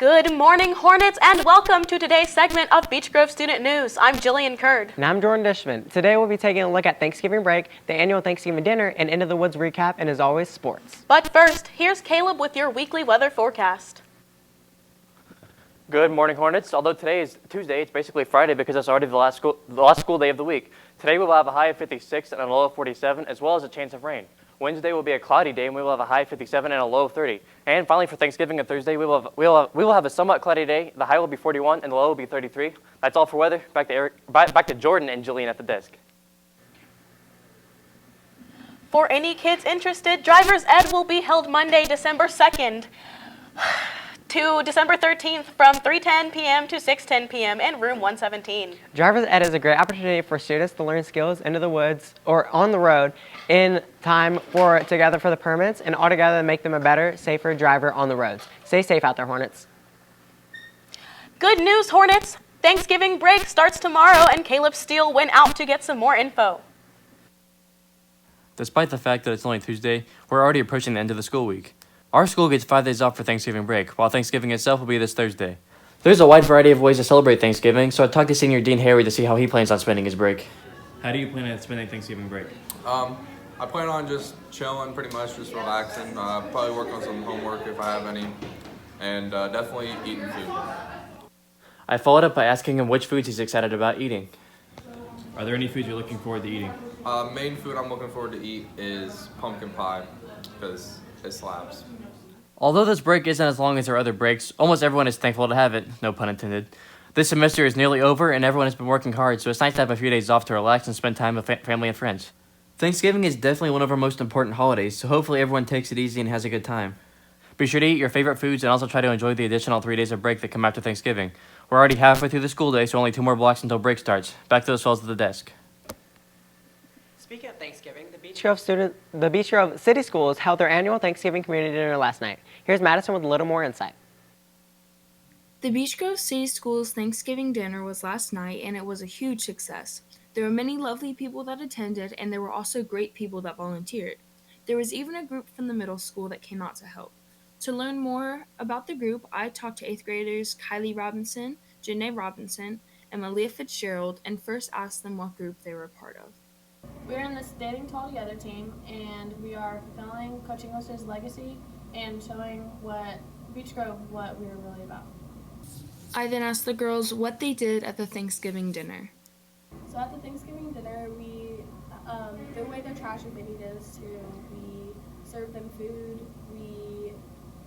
Good morning, Hornets, and welcome to today's segment of Beech Grove Student News. I'm Jillian Curd. And I'm Jordan Dishman. Today we'll be taking a look at Thanksgiving break, the annual Thanksgiving dinner, and Into the Woods recap, and as always, sports. But first, here's Caleb with your weekly weather forecast. Good morning, Hornets. Although today is Tuesday, it's basically Friday because it's already the last school day of the week. Today we will have a high of 56 and a low of 47, as well as a chance of rain. Wednesday will be a cloudy day, and we will have a high of 57 and a low of 30. And finally, for Thanksgiving and Thursday, we will have a somewhat cloudy day. The high will be 41 and the low will be 33. That's all for weather. Back to Jordan and Jillian at the desk. For any kids interested, Driver's Ed will be held Monday, December 2nd to December 13th from 3:10 p.m. to 6:10 p.m. in room 117. Driver's Ed is a great opportunity for students to learn skills into the woods or on the road in time to gather for the permits and altogether make them a better, safer driver on the roads. Stay safe out there, Hornets. Good news, Hornets! Thanksgiving break starts tomorrow, and Caleb Steele went out to get some more info. Despite the fact that it's only Tuesday, we're already approaching the end of the school week. Our school gets 5 days off for Thanksgiving break, while Thanksgiving itself will be this Thursday. There's a wide variety of ways to celebrate Thanksgiving, so I talked to Senior Dean Harry to see how he plans on spending his break. How do you plan on spending Thanksgiving break? I plan on just chilling, pretty much just relaxing. Probably work on some homework if I have any, and definitely eating food. I followed up by asking him which foods he's excited about eating. Are there any foods you're looking forward to eating? Main food I'm looking forward to eat is pumpkin pie, because it slaps. Although this break isn't as long as our other breaks, almost everyone is thankful to have it, no pun intended. This semester is nearly over and everyone has been working hard, so it's nice to have a few days off to relax and spend time with family and friends. Thanksgiving is definitely one of our most important holidays, so hopefully everyone takes it easy and has a good time. Be sure to eat your favorite foods and also try to enjoy the additional 3 days of break that come after Thanksgiving. We're already halfway through the school day, so only 2 more blocks until break starts. Back to those fellows at the desk. Speaking of Thanksgiving, the Beech Grove City Schools held their annual Thanksgiving community dinner last night. Here's Madison with a little more insight. The Beech Grove City Schools Thanksgiving dinner was last night, and it was a huge success. There were many lovely people that attended, and there were also great people that volunteered. There was even a group from the middle school that came out to help. To learn more about the group, I talked to 8th graders Kylie Robinson, Janae Robinson, and Malia Fitzgerald, and first asked them what group they were a part of. We're in the Standing Tall Together team, and we are fulfilling Coach English's legacy and showing Beech Grove what we are really about. I then asked the girls what they did at the Thanksgiving dinner. So at the Thanksgiving dinner, the way the trash and baby does we serve them food, we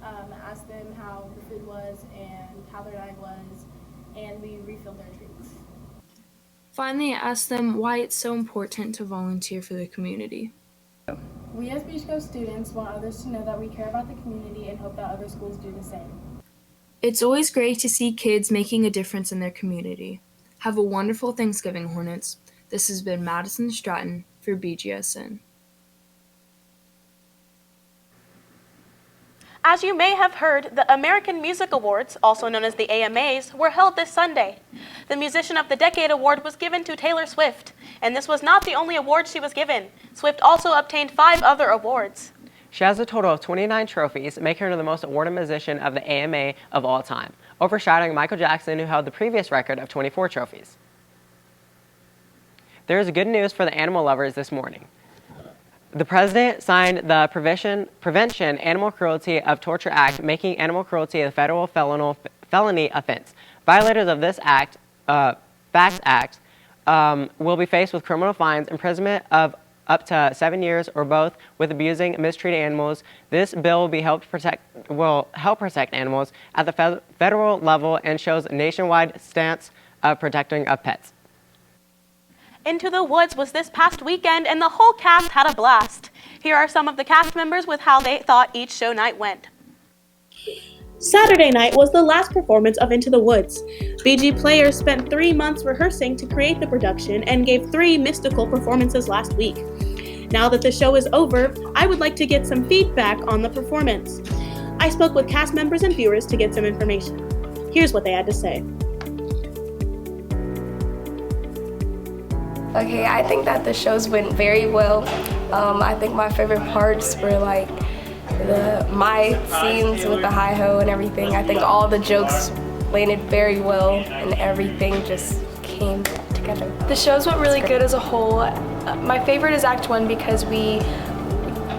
asked them how the food was and how their night was, and we refilled their treats. Finally, I asked them why it's so important to volunteer for the community. We as Beech Grove students want others to know that we care about the community and hope that other schools do the same. It's always great to see kids making a difference in their community. Have a wonderful Thanksgiving, Hornets. This has been Madison Stratton for Bgsn. As you may have heard, the American Music Awards, also known as the AMAs, were held this Sunday. The Musician of the Decade Award was given to Taylor Swift, and this was not the only award she was given. Swift also obtained 5 other awards. She has a total of 29 trophies, making her the most awarded musician of the AMA of all time, overshadowing Michael Jackson, who held the previous record of 24 trophies. There is good news for the animal lovers this morning. The President signed the Prevention Animal Cruelty of Torture Act, making animal cruelty a federal felony offense. Violators of this act, will be faced with criminal fines, imprisonment of up to 7 years, or both, with abusing, mistreating animals. This bill will help protect animals at the federal level and shows a nationwide stance of protecting of pets. Into the Woods was this past weekend, and the whole cast had a blast. Here are some of the cast members with how they thought each show night went. Saturday night was the last performance of Into the Woods. BG players spent 3 months rehearsing to create the production and gave 3 mystical performances last week. Now that the show is over, I would like to get some feedback on the performance. I spoke with cast members and viewers to get some information. Here's what they had to say. Okay, I think that the shows went very well. I think my favorite parts were like my scenes with the hi-ho and everything. I think all the jokes landed very well and everything just came together. The shows went really good as a whole. My favorite is Act 1 because we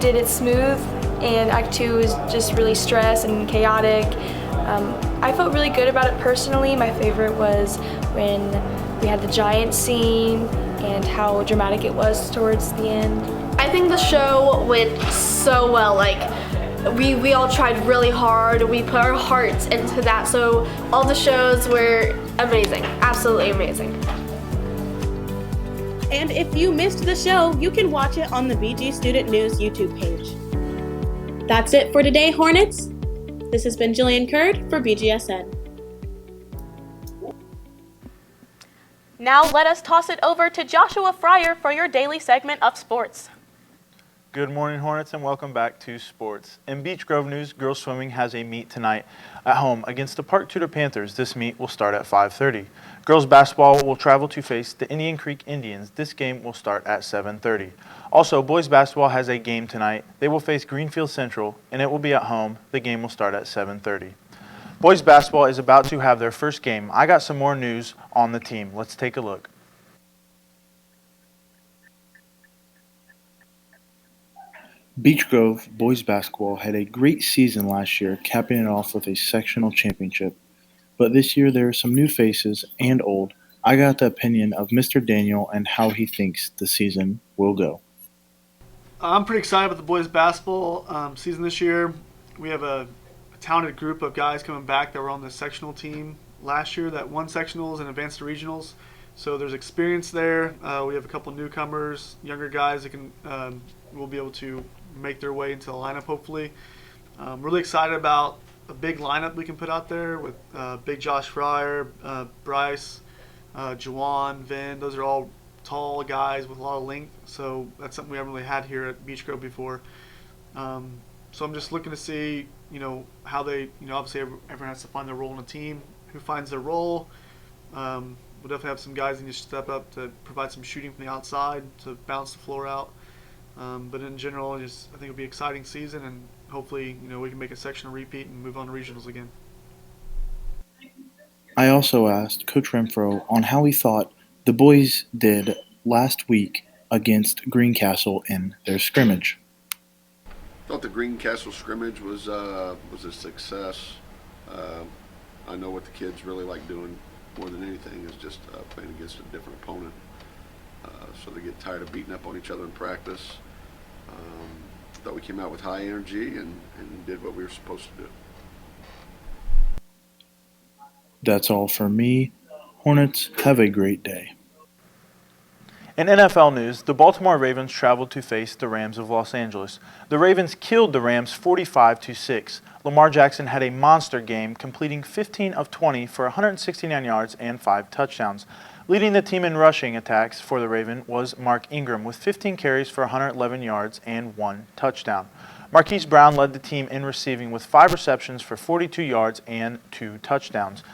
did it smooth, and Act 2 is just really stressed and chaotic. I felt really good about it personally. My favorite was when we had the giant scene and how dramatic it was towards the end. I think the show went so well. Like, we all tried really hard. We put our hearts into that. So all the shows were amazing, absolutely amazing. And if you missed the show, you can watch it on the BG Student News YouTube page. That's it for today, Hornets. This has been Jillian Kurd for BGSN. Now let us toss it over to Joshua Fryer for your daily segment of sports. Good morning, Hornets, and welcome back to sports. In Beech Grove news, girls swimming has a meet tonight at home against the Park Tudor Panthers. This meet will start at 5:30. Girls basketball will travel to face the Indian Creek Indians. This game will start at 7:30. Also, boys basketball has a game tonight. They will face Greenfield Central, and it will be at home. The game will start at 7:30. Boys basketball is about to have their first game. I got some more news on the team. Let's take a look. Beech Grove boys basketball had a great season last year, capping it off with a sectional championship. But this year there are some new faces and old. I got the opinion of Mr. Daniel and how he thinks the season will go. I'm pretty excited about the boys basketball season this year. We have a talented group of guys coming back that were on the sectional team last year that won sectionals and advanced to regionals. So there's experience there. We have a couple newcomers, younger guys that will be able to make their way into the lineup hopefully. Really excited about a big lineup we can put out there with Big Josh Fryer, Bryce, Juwan, Vin. Those are all tall guys with a lot of length. So that's something we haven't really had here at Beech Grove before. So I'm just looking to see, how they, obviously everyone has to find their role in a team. Who finds their role? We'll definitely have some guys that need to step up to provide some shooting from the outside to bounce the floor out. But in general, I think it'll be an exciting season, and hopefully, we can make a sectional repeat and move on to regionals again. I also asked Coach Renfro on how he thought the boys did last week against Greencastle in their scrimmage. I thought the Greencastle scrimmage was a success. I know what the kids really like doing more than anything is just playing against a different opponent. So they get tired of beating up on each other in practice. Thought we came out with high energy and did what we were supposed to do. That's all for me. Hornets, have a great day. In NFL news, the Baltimore Ravens traveled to face the Rams of Los Angeles. The Ravens killed the Rams 45-6. Lamar Jackson had a monster game, completing 15 of 20 for 169 yards and 5 touchdowns. Leading the team in rushing attacks for the Raven was Mark Ingram with 15 carries for 111 yards and 1 touchdown. Marquise Brown led the team in receiving with 5 receptions for 42 yards and 2 touchdowns.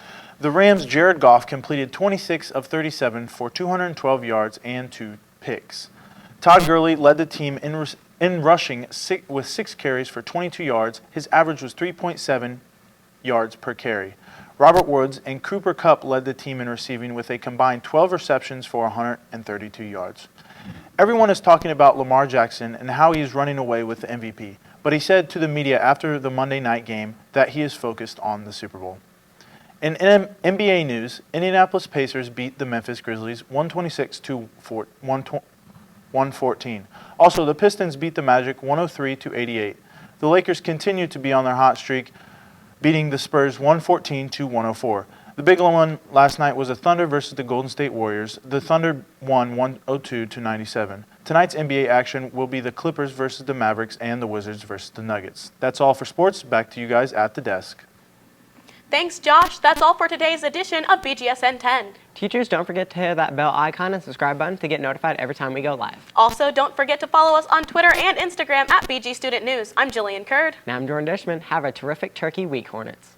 The Rams' Jared Goff completed 26 of 37 for 212 yards and 2 picks. Todd Gurley led the team in rushing with 6 carries for 22 yards. His average was 3.7 yards per carry. Robert Woods and Cooper Kupp led the team in receiving with a combined 12 receptions for 132 yards. Everyone is talking about Lamar Jackson and how he is running away with the MVP, but he said to the media after the Monday night game that he is focused on the Super Bowl. In NBA news, Indianapolis Pacers beat the Memphis Grizzlies 126-114. Also, the Pistons beat the Magic 103-88. The Lakers continue to be on their hot streak, beating the Spurs 114-104. The big one last night was the Thunder versus the Golden State Warriors. The Thunder won 102-97. Tonight's NBA action will be the Clippers versus the Mavericks and the Wizards versus the Nuggets. That's all for sports. Back to you guys at the desk. Thanks, Josh. That's all for today's edition of BGSN 10. Teachers, don't forget to hit that bell icon and subscribe button to get notified every time we go live. Also, don't forget to follow us on Twitter and Instagram at BG Student News. I'm Jillian Kurd. And I'm Jordan Dishman. Have a terrific Turkey Week, Hornets.